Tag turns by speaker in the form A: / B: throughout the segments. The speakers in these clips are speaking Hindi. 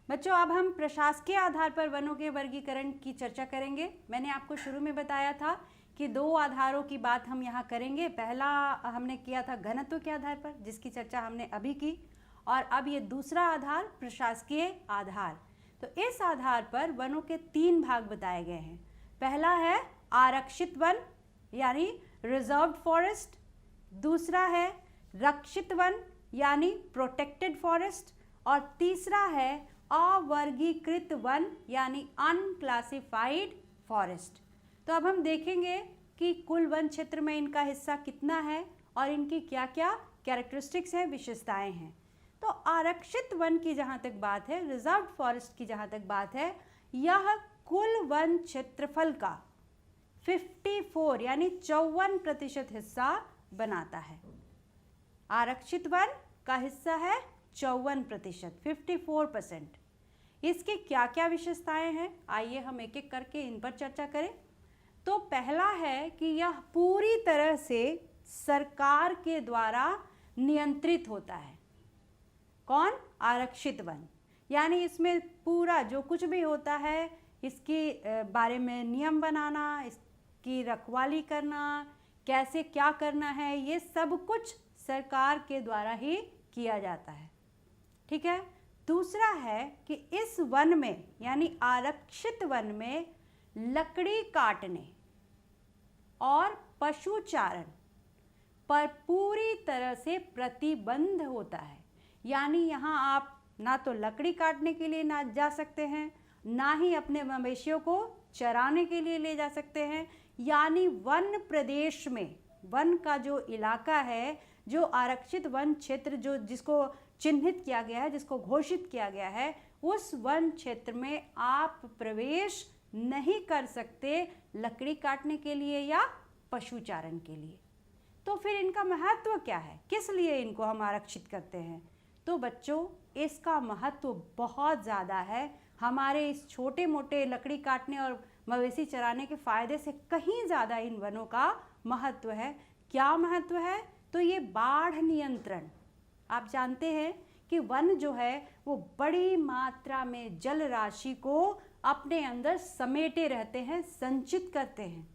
A: बच्चों, अब हम प्रशासकीय आधार पर वनों के वर्गीकरण की चर्चा करेंगे। मैंने आपको शुरू में बताया था कि दो आधारों की बात हम यहाँ करेंगे। पहला हमने किया था घनत्व के आधार पर, जिसकी चर्चा हमने अभी की, और अब ये दूसरा आधार प्रशासकीय आधार। तो इस आधार पर वनों के 3 भाग बताए गए हैं। पहला है आरक्षित वन यानी रिजर्व्ड फॉरेस्ट, दूसरा है रक्षित वन यानी प्रोटेक्टेड फॉरेस्ट, और तीसरा है अवर्गीकृत वन यानी अनक्लासिफाइड फॉरेस्ट। तो अब हम देखेंगे कि कुल वन क्षेत्र में इनका हिस्सा कितना है और इनकी क्या क्या कैरेक्टरिस्टिक्स हैं, विशेषताएं हैं। तो आरक्षित वन की जहाँ तक बात है, रिजर्व्ड फॉरेस्ट की जहाँ तक बात है, यह कुल वन क्षेत्रफल का 54 यानी 54% हिस्सा बनाता है। आरक्षित वन का हिस्सा है 54%, 54%। इसकी क्या क्या विशेषताएं हैं, आइए हम एक एक करके इन पर चर्चा करें। तो पहला है कि यह पूरी तरह से सरकार के द्वारा नियंत्रित होता है। कौन? आरक्षित वन। यानी इसमें पूरा जो कुछ भी होता है, इसके बारे में नियम बनाना, इसकी रखवाली करना, कैसे क्या करना है, ये सब कुछ सरकार के द्वारा ही किया जाता है। ठीक है। दूसरा है कि इस वन में यानी आरक्षित वन में लकड़ी काटने और पशुचारण पर पूरी तरह से प्रतिबंध होता है। यानी यहाँ आप ना तो लकड़ी काटने के लिए ना जा सकते हैं, ना ही अपने मवेशियों को चराने के लिए ले जा सकते हैं। यानी वन प्रदेश में, वन का जो इलाका है, जो आरक्षित वन क्षेत्र जो जिसको चिन्हित किया गया है, जिसको घोषित किया गया है, उस वन क्षेत्र में आप प्रवेश नहीं कर सकते लकड़ी काटने के लिए या पशुचारण के लिए। तो फिर इनका महत्व क्या है, किस लिए इनको हम आरक्षित करते हैं? तो बच्चों, इसका महत्व बहुत ज़्यादा है। हमारे इस छोटे मोटे लकड़ी काटने और मवेशी चराने के फायदे से कहीं ज़्यादा इन वनों का महत्व है। क्या महत्व है? तो ये बाढ़ नियंत्रण। आप जानते हैं कि वन जो है वो बड़ी मात्रा में जल राशि को अपने अंदर समेटे रहते हैं, संचित करते हैं।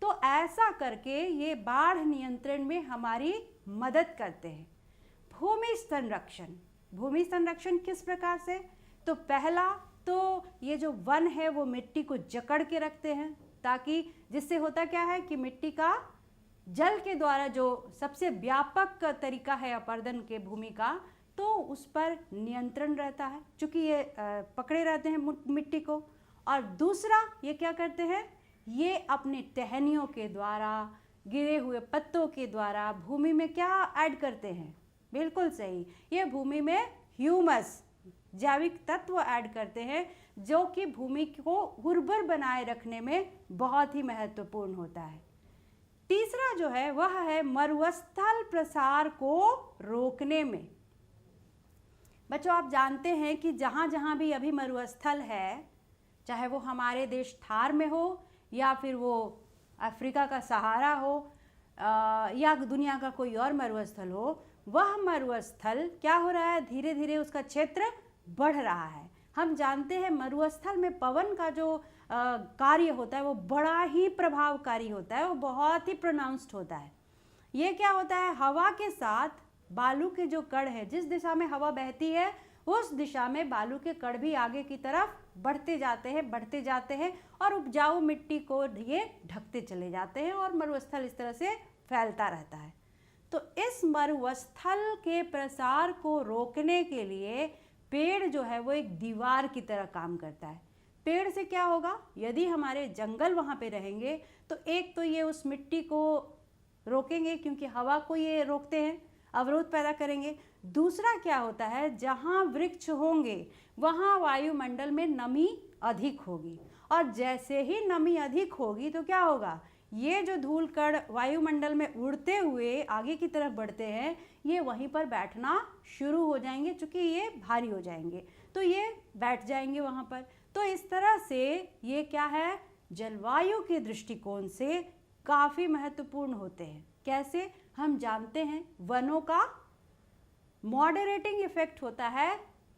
A: तो ऐसा करके ये बाढ़ नियंत्रण में हमारी मदद करते हैं। भूमि संरक्षण। भूमि संरक्षण किस प्रकार से? तो पहला तो ये जो वन है वो मिट्टी को जकड़ के रखते हैं, ताकि जिससे होता क्या है कि मिट्टी का जल के द्वारा जो सबसे व्यापक तरीका है अपर्दन के भूमि का, तो उस पर नियंत्रण रहता है, क्योंकि ये पकड़े रहते हैं मिट्टी को। और दूसरा ये क्या करते हैं, ये अपने टहनियों के द्वारा, गिरे हुए पत्तों के द्वारा भूमि में क्या ऐड करते हैं? बिल्कुल सही, ये भूमि में ह्यूमस, जैविक तत्व ऐड करते हैं, जो कि भूमि को उर्वर बनाए रखने में बहुत ही महत्वपूर्ण होता है। तीसरा जो है वह है मरुस्थल प्रसार को रोकने में। बच्चों, आप जानते हैं कि जहाँ जहाँ भी अभी मरुस्थल है, चाहे वो हमारे देश थार में हो या फिर वो अफ्रीका का सहारा हो या दुनिया का कोई और मरुस्थल हो, वह मरुस्थल क्या हो रहा है, धीरे धीरे उसका क्षेत्र बढ़ रहा है। हम जानते हैं मरुस्थल में पवन का जो कार्य होता है वो बड़ा ही प्रभावकारी होता है, वो बहुत ही प्रोनाउंस्ड होता है। ये क्या होता है, हवा के साथ बालू के जो कण है, जिस दिशा में हवा बहती है उस दिशा में बालू के कण भी आगे की तरफ बढ़ते जाते हैं और उपजाऊ मिट्टी को ये ढकते चले जाते हैं और मरुस्थल इस तरह से फैलता रहता है। तो इस मरुस्थल के प्रसार को रोकने के लिए पेड़ जो है वो एक दीवार की तरह काम करता है। पेड़ से क्या होगा, यदि हमारे जंगल वहाँ पे रहेंगे तो एक तो ये उस मिट्टी को रोकेंगे, क्योंकि हवा को ये रोकते हैं, अवरोध पैदा करेंगे। दूसरा क्या होता है, जहाँ वृक्ष होंगे वहाँ वायुमंडल में नमी अधिक होगी, और जैसे ही नमी अधिक होगी तो क्या होगा, ये जो धूल कण वायुमंडल में उड़ते हुए आगे की तरफ बढ़ते हैं, ये वहीं पर बैठना शुरू हो जाएंगे, क्योंकि ये भारी हो जाएंगे तो ये बैठ जाएंगे वहाँ पर। तो इस तरह से ये क्या है, जलवायु के दृष्टिकोण से काफ़ी महत्वपूर्ण होते हैं। कैसे? हम जानते हैं वनों का मॉडरेटिंग इफेक्ट होता है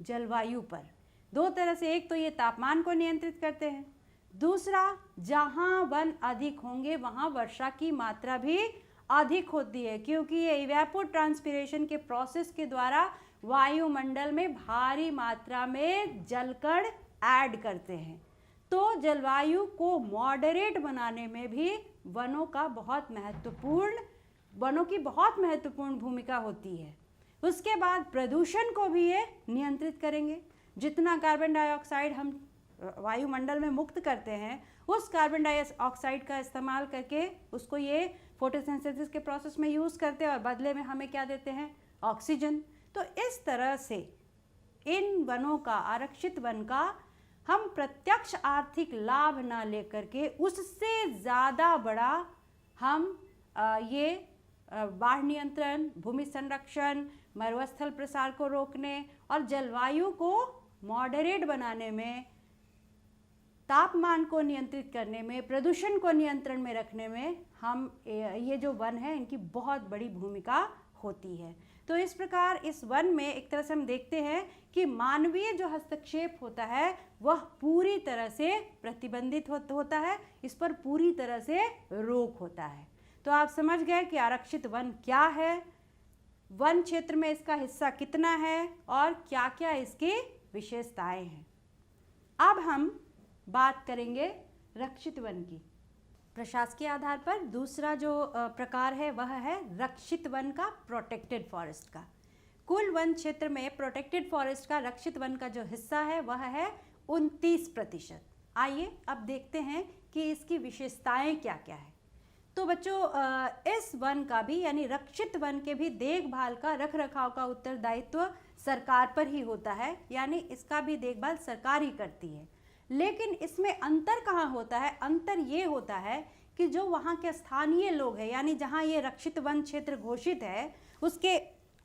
A: जलवायु पर। दो तरह से, एक तो ये तापमान को नियंत्रित करते हैं, दूसरा जहाँ वन अधिक होंगे वहाँ वर्षा की मात्रा भी अधिक होती है, क्योंकि ये इवेपोट्रांसपिरेशन के प्रोसेस के द्वारा वायुमंडल में भारी मात्रा में जलकण ऐड करते हैं। तो जलवायु को मॉडरेट बनाने में भी वनों की बहुत महत्वपूर्ण भूमिका होती है। उसके बाद प्रदूषण को भी ये नियंत्रित करेंगे। जितना कार्बन डाइऑक्साइड हम वायुमंडल में मुक्त करते हैं, उस कार्बन डाइऑक्साइड का इस्तेमाल करके उसको ये फोटोसिंथेसिस के प्रोसेस में यूज़ करते हैं और बदले में हमें क्या देते हैं? ऑक्सीजन। तो इस तरह से इन वनों का, आरक्षित वन का हम प्रत्यक्ष आर्थिक लाभ ना लेकर के उससे ज़्यादा बड़ा हम ये बाढ़ नियंत्रण, भूमि संरक्षण, मरुस्थल प्रसार को रोकने और जलवायु को मॉडरेट बनाने में, तापमान को नियंत्रित करने में, प्रदूषण को नियंत्रण में रखने में हम ये जो वन है इनकी बहुत बड़ी भूमिका होती है। तो इस प्रकार इस वन में एक तरह से हम देखते हैं कि मानवीय जो हस्तक्षेप होता है वह पूरी तरह से प्रतिबंधित होता है, इस पर पूरी तरह से रोक होता है। तो आप समझ गए कि आरक्षित वन क्या है, वन क्षेत्र में इसका हिस्सा कितना है और क्या क्या इसकी विशेषताएं हैं। अब हम बात करेंगे रक्षित वन की। प्रशासकीय आधार पर दूसरा जो प्रकार है वह है रक्षित वन का, प्रोटेक्टेड फॉरेस्ट का। कुल वन क्षेत्र में प्रोटेक्टेड फॉरेस्ट का, रक्षित वन का जो हिस्सा है वह है 29%। आइए अब देखते हैं कि इसकी विशेषताएं क्या क्या है। तो बच्चों, इस वन का भी यानी रक्षित वन के भी देखभाल का, रख रखाव का उत्तरदायित्व सरकार पर ही होता है, यानी इसका भी देखभाल सरकार ही करती है। लेकिन इसमें अंतर कहाँ होता है? अंतर ये होता है कि जो वहाँ के स्थानीय लोग हैं, यानी जहाँ ये रक्षित वन क्षेत्र घोषित है उसके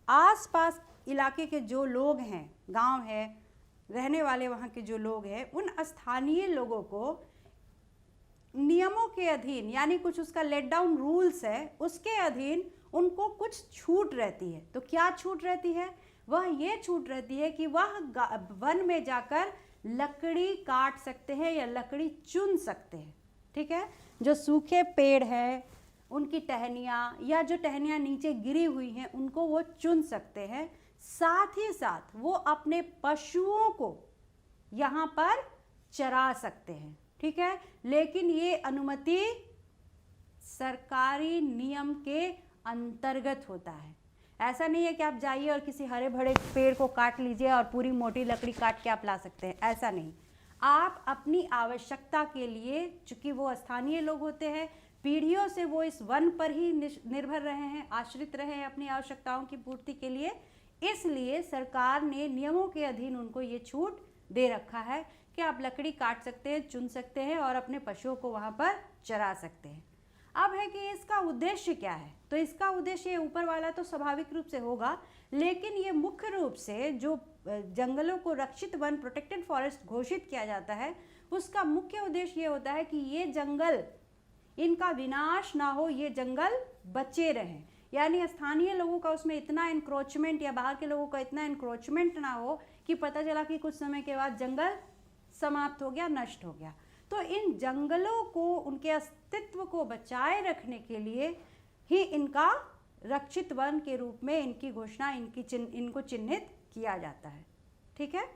A: आसपास इलाके के जो लोग हैं, गांव है, रहने वाले वहाँ के जो लोग हैं, उन स्थानीय लोगों को नियमों के अधीन, यानी कुछ उसका लेट डाउन रूल्स है, उसके अधीन उनको कुछ छूट रहती है। तो क्या छूट रहती है? वह ये छूट रहती है कि वह वन में जाकर लकड़ी काट सकते हैं या लकड़ी चुन सकते हैं। ठीक है, जो सूखे पेड़ हैं उनकी टहनियाँ या जो टहनियाँ नीचे गिरी हुई हैं उनको वो चुन सकते हैं। साथ ही साथ वो अपने पशुओं को यहाँ पर चरा सकते हैं। ठीक है, लेकिन ये अनुमति सरकारी नियम के अंतर्गत होता है। ऐसा नहीं है कि आप जाइए और किसी हरे भरे पेड़ को काट लीजिए और पूरी मोटी लकड़ी काट के आप ला सकते हैं, ऐसा नहीं। आप अपनी आवश्यकता के लिए, चूंकि वो स्थानीय लोग होते हैं, पीढ़ियों से वो इस वन पर ही निर्भर रहे हैं, आश्रित रहे हैं अपनी आवश्यकताओं की पूर्ति के लिए, इसलिए सरकार ने नियमों के अधीन उनको ये छूट दे रखा है कि आप लकड़ी काट सकते हैं, चुन सकते हैं और अपने पशुओं को वहाँ पर चरा सकते हैं। अब है कि इसका उद्देश्य क्या है? तो इसका उद्देश्य ऊपर वाला तो स्वाभाविक रूप से होगा, लेकिन ये मुख्य रूप से जो जंगलों को रक्षित वन, प्रोटेक्टेड फॉरेस्ट घोषित किया जाता है, उसका मुख्य उद्देश्य ये होता है कि ये जंगल, इनका विनाश ना हो, ये जंगल बचे रहें। यानी स्थानीय लोगों का उसमें इतना इंक्रोचमेंट या बाहर के लोगों का इतना इंक्रोचमेंट ना हो कि पता चला कि कुछ समय के बाद जंगल समाप्त हो गया, नष्ट हो गया। तो इन जंगलों को, उनके अस्तित्व को बचाए रखने के लिए ही इनका रक्षित वन के रूप में इनकी घोषणा, इनको चिन्हित किया जाता है। ठीक है,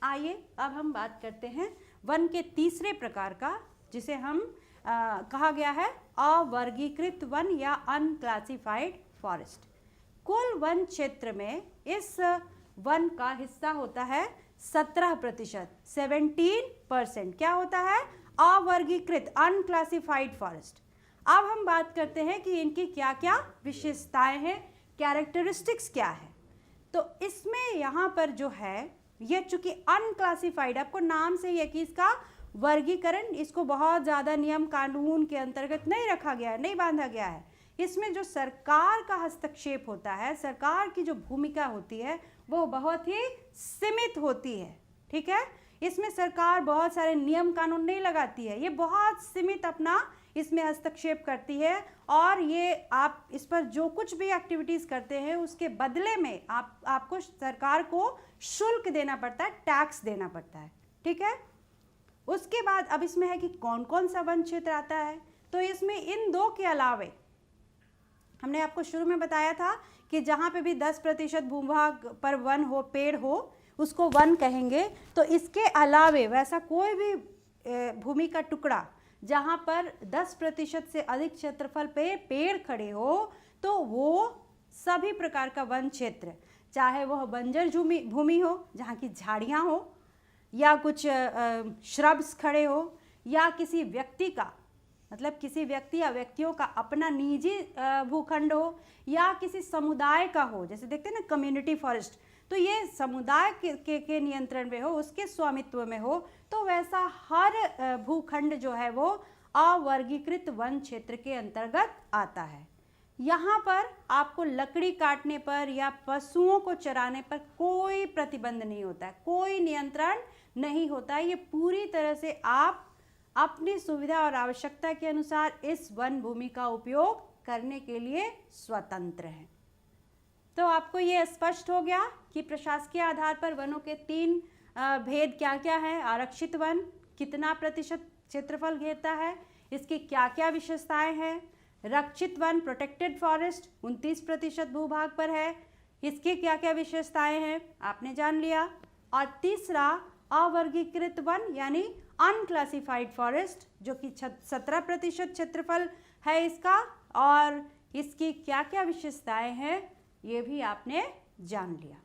A: आइए अब हम बात करते हैं वन के तीसरे प्रकार का, जिसे हम कहा गया है अवर्गीकृत वन या अनक्लासिफाइड फॉरेस्ट। कुल वन क्षेत्र में इस वन का हिस्सा होता है 17%, 17% क्या होता है? अवर्गीकृत, अनक्लासिफाइड फॉरेस्ट। अब हम बात करते हैं कि इनकी क्या क्या विशेषताएं हैं, कैरेक्टरिस्टिक्स क्या है। तो इसमें यहाँ पर जो है, ये चूंकि अनक्लासिफाइड, आपको नाम से ही है कि इसका वर्गीकरण, इसको बहुत ज़्यादा नियम कानून के अंतर्गत नहीं रखा गया है, नहीं बांधा गया है। इसमें जो सरकार का हस्तक्षेप होता है, सरकार की जो भूमिका होती है वो बहुत ही सीमित होती है। ठीक है, इसमें सरकार बहुत सारे नियम कानून नहीं लगाती है, ये बहुत सीमित अपना इसमें हस्तक्षेप करती है और ये आप इस पर जो कुछ भी एक्टिविटीज़ करते हैं उसके बदले में आपको सरकार को शुल्क देना पड़ता है, टैक्स देना पड़ता है। ठीक है। उसके बाद अब इसमें है कि कौन कौन सा वन क्षेत्र आता है। तो इसमें इन दो के अलावे हमने आपको शुरू में बताया था कि जहाँ पे भी 10% भूभाग पर वन हो, पेड़ हो, उसको वन कहेंगे। तो इसके अलावे वैसा कोई भी भूमि का टुकड़ा जहाँ पर 10% से अधिक क्षेत्रफल पे पेड़ खड़े हो तो वो सभी प्रकार का वन क्षेत्र, चाहे वह बंजर भूमि हो जहाँ की झाड़ियाँ हो, या कुछ श्रब्स खड़े हो, या किसी व्यक्ति का मतलब किसी व्यक्ति या व्यक्तियों का अपना निजी भूखंड हो, या किसी समुदाय का हो, जैसे देखते हैं ना कम्युनिटी फॉरेस्ट, तो ये समुदाय के नियंत्रण में हो, उसके स्वामित्व में हो, तो वैसा हर भूखंड जो है वो अवर्गीकृत वन क्षेत्र के अंतर्गत आता है। यहाँ पर आपको लकड़ी काटने पर या पशुओं को चराने पर कोई प्रतिबंध नहीं होता है, कोई नियंत्रण नहीं होता है। ये पूरी तरह से आप अपनी सुविधा और आवश्यकता के अनुसार इस वन भूमि का उपयोग करने के लिए स्वतंत्र हैं। तो आपको ये स्पष्ट हो गया कि प्रशासकीय आधार पर वनों के 3 भेद क्या क्या है। आरक्षित वन कितना प्रतिशत क्षेत्रफल घेरता है, इसकी क्या क्या विशेषताएं हैं। रक्षित वन प्रोटेक्टेड फॉरेस्ट 29% भूभाग पर है, इसकी क्या क्या विशेषताएं हैं आपने जान लिया। और तीसरा अवर्गीकृत वन यानी अनक्लासिफाइड फॉरेस्ट जो कि 17% क्षेत्रफल है इसका, और इसकी क्या क्या विशेषताएं हैं ये भी आपने जान लिया।